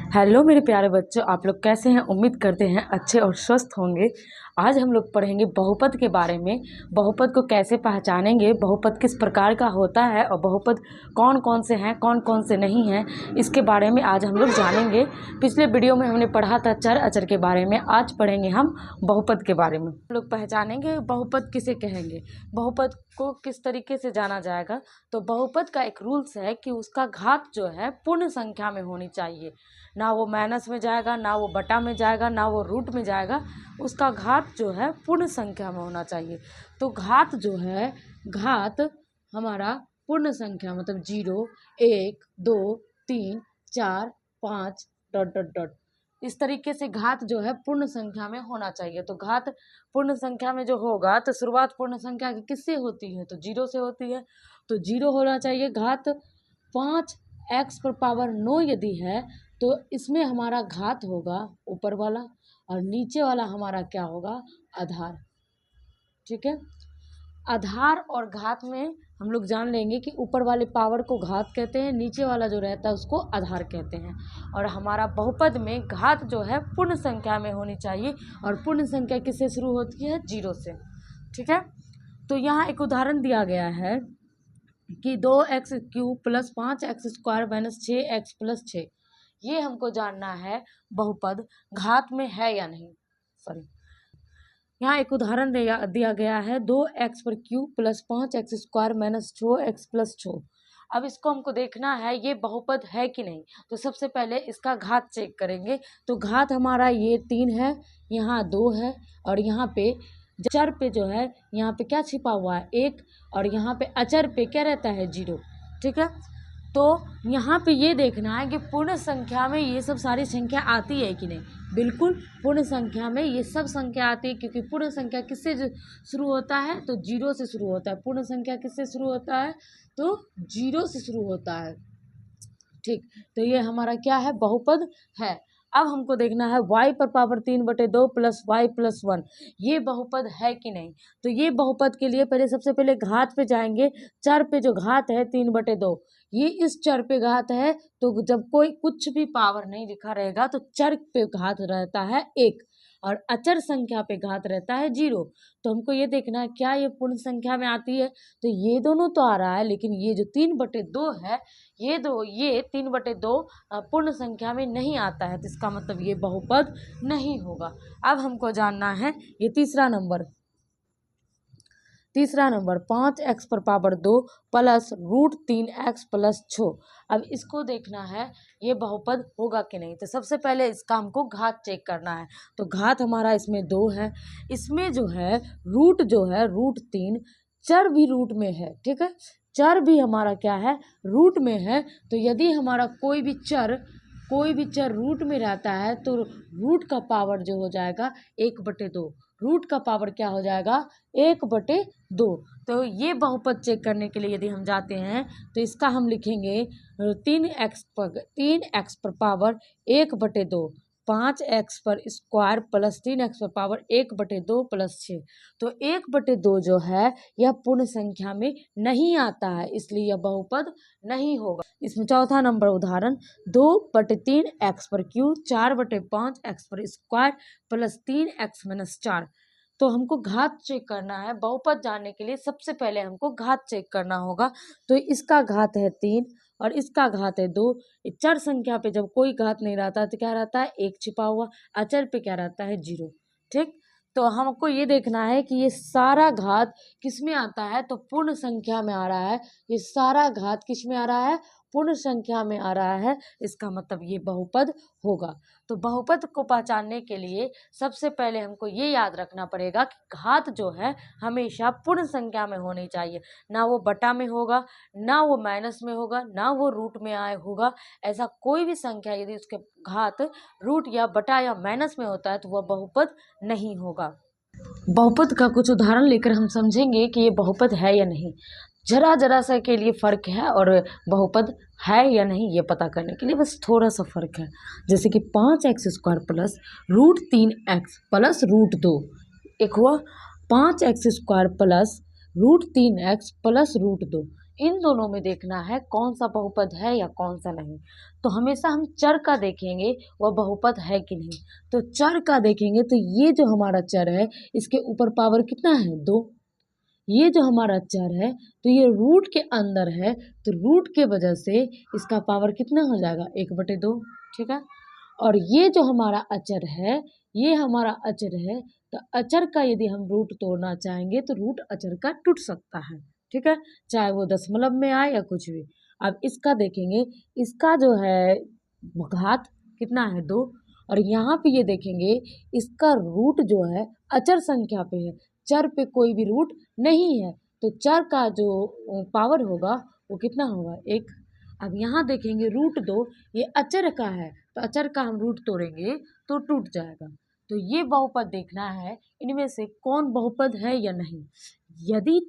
Hello मेरे प्यारे बच्चों, आप लोग कैसे हैं? उम्मीद करते हैं अच्छे और स्वस्थ होंगे। आज हम लोग पढ़ेंगे बहुपद के बारे में। बहुपद को कैसे पहचानेंगे, बहुपद किस प्रकार का होता है और बहुपद कौन कौन से हैं, कौन कौन से नहीं हैं, इसके बारे में आज हम लोग जानेंगे। पिछले वीडियो में हमने पढ़ा था चर अचर के बारे में, आज पढ़ेंगे हम बहुपद के बारे में। हम लोग पहचानेंगे बहुपद किसे कहेंगे, बहुपद को किस तरीके से जाना जाएगा। तो बहुपद का एक रूल्स है कि उसका घात जो है पूर्ण संख्या में होनी चाहिए, ना वो माइनस में जाएगा, ना वो बटा में जाएगा, ना वो रूट में जाएगा। उसका घात जो है पूर्ण संख्या में होना चाहिए। तो घात जो है, घात हमारा पूर्ण संख्या मतलब 0, 1, 2, 3, 4, 5 डॉट डॉट डॉट, इस तरीके से घात जो है पूर्ण संख्या में होना चाहिए। तो घात पूर्ण संख्या में जो होगा तो शुरुआत पूर्ण संख्या की किससे होती है? तो 0 से होती है। तो 0 होना चाहिए। घात 5x पर पावर 9 यदि है तो इसमें हमारा घात होगा ऊपर वाला और नीचे वाला हमारा क्या होगा? आधार। ठीक है, आधार और घात में हम लोग जान लेंगे कि ऊपर वाले पावर को घात कहते हैं, नीचे वाला जो रहता है उसको आधार कहते हैं। और हमारा बहुपद में घात जो है पूर्ण संख्या में होनी चाहिए और पूर्ण संख्या किससे शुरू होती है? 0 से। ठीक है, तो यहाँ एक उदाहरण दिया गया है कि 2x³ plus 5x² minus 6x plus 6, ये हमको जानना है बहुपद घात में है या नहीं। यहाँ एक उदाहरण दिया गया है 2x³ plus 5x² minus 6x plus 6। अब इसको हमको देखना है ये बहुपद है कि नहीं। तो सबसे पहले इसका घात चेक करेंगे। तो घात हमारा ये 3 है, यहाँ 2 है और यहाँ पे चर पे जो है यहाँ पे क्या छिपा हुआ है? 1, और यहाँ पे अचर पे क्या रहता है? 0। ठीक है, तो यहाँ पे ये देखना है कि पूर्ण संख्या में ये सब सारी संख्या आती है कि नहीं। बिल्कुल पूर्ण संख्या में ये सब संख्या आती है, क्योंकि पूर्ण संख्या किससे शुरू होता है? तो 0 से शुरू होता है। पूर्ण संख्या किससे शुरू होता है? तो 0 से शुरू होता है। ठीक, तो ये हमारा क्या है? बहुपद है। अब हमको देखना है y पर पावर 3/2 प्लस y प्लस 1, ये बहुपद है कि नहीं। तो ये बहुपद के लिए पहले सबसे पहले घात पे जाएंगे। चर पे जो घात है 3/2, ये इस चर पे घात है। तो जब कोई कुछ भी पावर नहीं लिखा रहेगा तो चर पे घात रहता है 1 और अचर संख्या पे घात रहता है 0। तो हमको ये देखना है क्या ये पूर्ण संख्या में आती है। तो ये दोनों तो आ रहा है, लेकिन ये जो 3/2 है, ये 3/2 पूर्ण संख्या में नहीं आता है। तो इसका मतलब ये बहुपद नहीं होगा। अब हमको जानना है ये तीसरा नंबर 5x पर पावर 2 प्लस √3x प्लस 6। अब इसको देखना है ये बहुपद होगा कि नहीं। तो सबसे पहले इसका हमको घात चेक करना है। तो घात हमारा इसमें 2 है, इसमें जो है रूट जो है √3, चर भी रूट में है। ठीक है, चर भी हमारा क्या है? रूट में है। तो यदि हमारा कोई भी चर रूट में रहता है तो रूट का पावर जो हो जाएगा 1/2। रूट का पावर क्या हो जाएगा? 1/2। तो ये बहुपद चेक करने के लिए यदि हम जाते हैं तो इसका हम लिखेंगे 3x पर पावर 1/2, 5x पर स्क्वायर प्लस 3x पर पावर 1/2 प्लस 6। तो 1/2 जो है यह पूर्ण संख्या में नहीं आता है, इसलिए यह बहुपद नहीं होगा। इसमें चौथा नंबर उदाहरण 2/3x पर क्यूब 4/5x पर स्क्वायर प्लस 3x माइनस 4। तो हमको घात चेक करना है। बहुपद जानने के लिए सबसे पहले हमको घात चेक करना होगा। तो इसका घात है 3 और इसका घात है 2। चर संख्या पे जब कोई घात नहीं रहता तो क्या रहता है? 1 छिपा हुआ। अचर पे क्या रहता है? 0। ठीक, तो हमको ये देखना है कि ये सारा घात किस में आता है। तो पूर्ण संख्या में आ रहा है। ये सारा घात किस में आ रहा है? पूर्ण संख्या में आ रहा है। इसका मतलब ये बहुपद होगा। तो बहुपद को पहचानने के लिए सबसे पहले हमको ये याद रखना पड़ेगा कि घात जो है हमेशा पूर्ण संख्या में होनी चाहिए, ना वो बटा में होगा, ना वो माइनस में होगा, ना वो रूट में आए होगा। ऐसा कोई भी संख्या यदि उसके घात रूट या बटा या माइनस में होता है तो वह बहुपद नहीं होगा। बहुपद का कुछ उदाहरण लेकर हम समझेंगे कि ये बहुपद है या नहीं। जरा सा के लिए फ़र्क है और बहुपद है या नहीं ये पता करने के लिए बस थोड़ा सा फ़र्क है। जैसे कि 5x² प्लस √3x प्लस √2, एक हुआ 5x² प्लस √3x प्लस √2। इन दोनों में देखना है कौन सा बहुपद है या कौन सा नहीं। तो हमेशा हम चर का देखेंगे वह बहुपद है कि नहीं। तो चर का देखेंगे तो ये जो हमारा चर है इसके ऊपर पावर कितना है 2। ये जो हमारा चर है तो ये रूट के अंदर है, तो रूट के वजह से इसका पावर कितना हो जाएगा 1/2। ठीक है। और ये जो हमारा अचर है, ये हमारा अचर है, तो अचर का यदि हम रूट तोड़ना चाहेंगे तो रूट अचर का टूट सकता है। ठीक है, चाहे वो दशमलव में आए या कुछ भी। अब इसका देखेंगे, इसका जो है घात कितना है 2। और यहाँ पे ये देखेंगे इसका रूट जो है अचर संख्या पे है, चर पे कोई भी रूट नहीं है, तो चर का जो पावर होगा वो कितना होगा 1। अब यहाँ देखेंगे रूट 2, ये अचर का है, तो अचर का हम रूट तोड़ेंगे तो टूट जाएगा। तो ये बहुपद देखना है इनमें से कौन बहुपद है या नहीं। यदि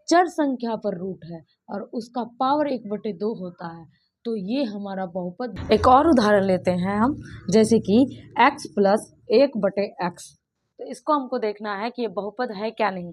चर संख्या पर रूट है और उसका पावर 1/2 होता है तो ये हमारा बहुपद। एक और उदाहरण लेते हैं हम, जैसे कि x + 1/x। तो इसको हमको देखना है कि ये बहुपद है क्या नहीं।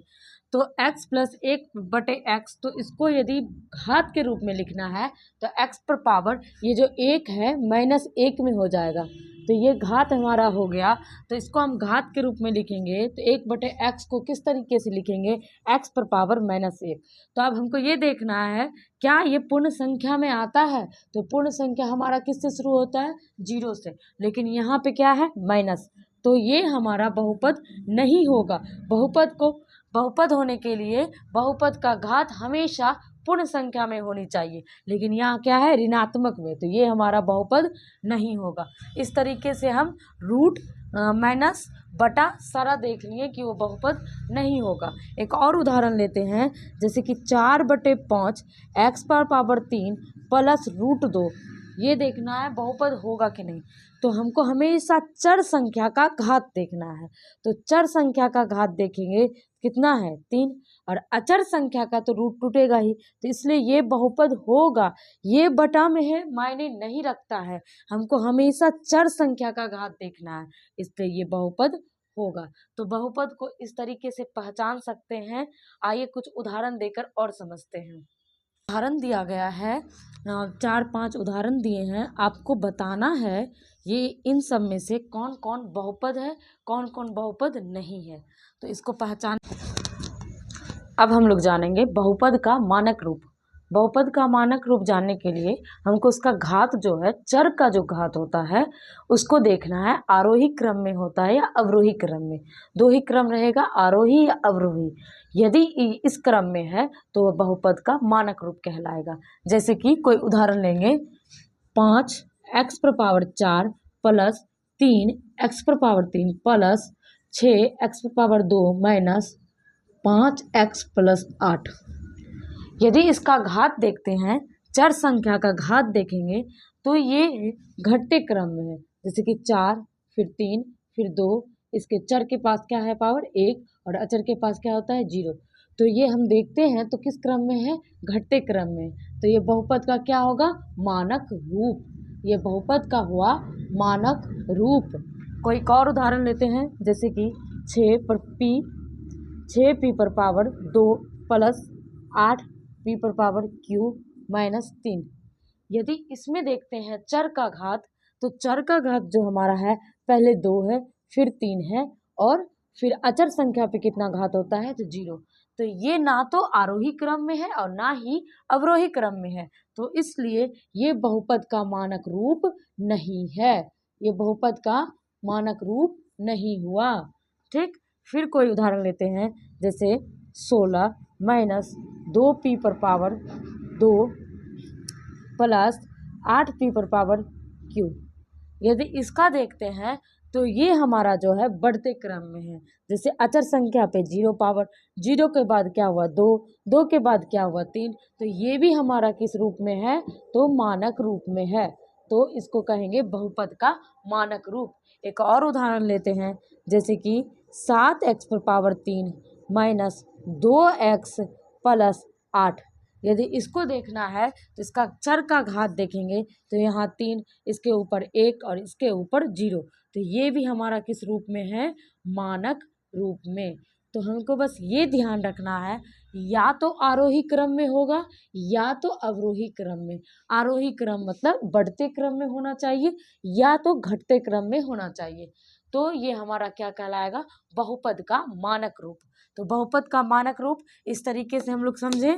तो x + 1/x, तो इसको यदि घात के रूप में लिखना है तो x पर पावर ये जो 1 है -1 में हो जाएगा, तो ये घात हमारा हो गया। तो इसको हम घात के रूप में लिखेंगे तो 1/x को किस तरीके से लिखेंगे, x पर पावर -1। तो अब हमको ये देखना है क्या ये पूर्ण संख्या में आता है। तो पूर्ण संख्या हमारा किससे शुरू होता है 0 से, लेकिन यहाँ पे क्या है माइनस, तो ये हमारा बहुपद नहीं होगा। बहुपद होने के लिए बहुपद का घात हमेशा पूर्ण संख्या में होनी चाहिए, लेकिन यहाँ क्या है ऋणात्मक में, तो ये हमारा बहुपद नहीं होगा। इस तरीके से हम रूट माइनस बटा सारा देख लिए कि वो बहुपद नहीं होगा। एक और उदाहरण लेते हैं, जैसे कि 4/5 x पर पावर 3 प्लस √2, ये देखना है बहुपद होगा कि नहीं। तो हमको हमेशा चर संख्या का घात देखना है, तो चर संख्या का घात देखेंगे कितना है 3, और अचर संख्या का तो रूट टूटेगा ही, तो इसलिए ये बहुपद होगा। ये बटा में है मायने नहीं रखता है, हमको हमेशा चर संख्या का घात देखना है, इसलिए ये बहुपद होगा। तो बहुपद को इस तरीके से पहचान सकते हैं। आइए कुछ उदाहरण देकर और समझते हैं। उदाहरण दिया गया है, 4-5 उदाहरण दिए हैं, आपको बताना है ये इन सब में से कौन कौन बहुपद है कौन कौन बहुपद नहीं है। तो इसको पहचान। अब हम लोग जानेंगे बहुपद का मानक रूप। बहुपद का मानक रूप जानने के लिए हमको उसका घात जो है, चर का जो घात होता है उसको देखना है आरोही क्रम में होता है या अवरोही क्रम में। दो ही क्रम रहेगा, आरोही या अवरोही। यदि इस क्रम में है तो वह बहुपद का मानक रूप कहलाएगा। जैसे कि कोई उदाहरण लेंगे, 5x⁴ plus 3x⁴ plus 6x⁴ minus 5x + 8। यदि इसका घात देखते हैं, चर संख्या का घात देखेंगे तो ये घटते क्रम में है। जैसे कि 4 फिर 3 फिर 2, इसके चर के पास क्या है पावर 1 और अचर के पास क्या होता है 0। तो ये हम देखते हैं तो किस क्रम में है, घटते क्रम में। तो ये बहुपद का क्या होगा मानक रूप, ये बहुपद का हुआ मानक रूप। कोई और उदाहरण लेते हैं, जैसे कि 6p⁴ 2 प्लस 8p⁴ माइनस 3। यदि इसमें देखते हैं चर का घात, तो चर का घात जो हमारा है पहले 2 है फिर 3 है और फिर अचर संख्या पे कितना घात होता है तो 0। तो ये ना तो आरोही क्रम में है और ना ही अवरोही क्रम में है, तो इसलिए ये बहुपद का मानक रूप नहीं है, ये बहुपद का मानक रूप नहीं हुआ। ठीक, फिर कोई उदाहरण लेते हैं, जैसे 16 माइनस 2p⁴ 2 प्लस 8p⁴ यदि इसका देखते हैं तो ये हमारा जो है बढ़ते क्रम में है। जैसे अचर संख्या पे 0 पावर, 0 के बाद क्या हुआ 2, 2 के बाद क्या हुआ 3, तो ये भी हमारा किस रूप में है तो मानक रूप में है, तो इसको कहेंगे बहुपद का मानक रूप। एक और उदाहरण लेते हैं, जैसे कि 7x⁴ माइनस 2x + 8। यदि इसको देखना है तो इसका चर का घात देखेंगे तो यहाँ 3, इसके ऊपर 1 और इसके ऊपर 0, तो ये भी हमारा किस रूप में है मानक रूप में। तो हमको बस ये ध्यान रखना है, या तो आरोही क्रम में होगा या तो अवरोही क्रम में। आरोही क्रम मतलब बढ़ते क्रम में होना चाहिए या तो घटते क्रम में होना चाहिए। तो ये हमारा क्या कहलाएगा, बहुपद का मानक रूप। तो बहुपद का मानक रूप इस तरीके से हम लोग समझे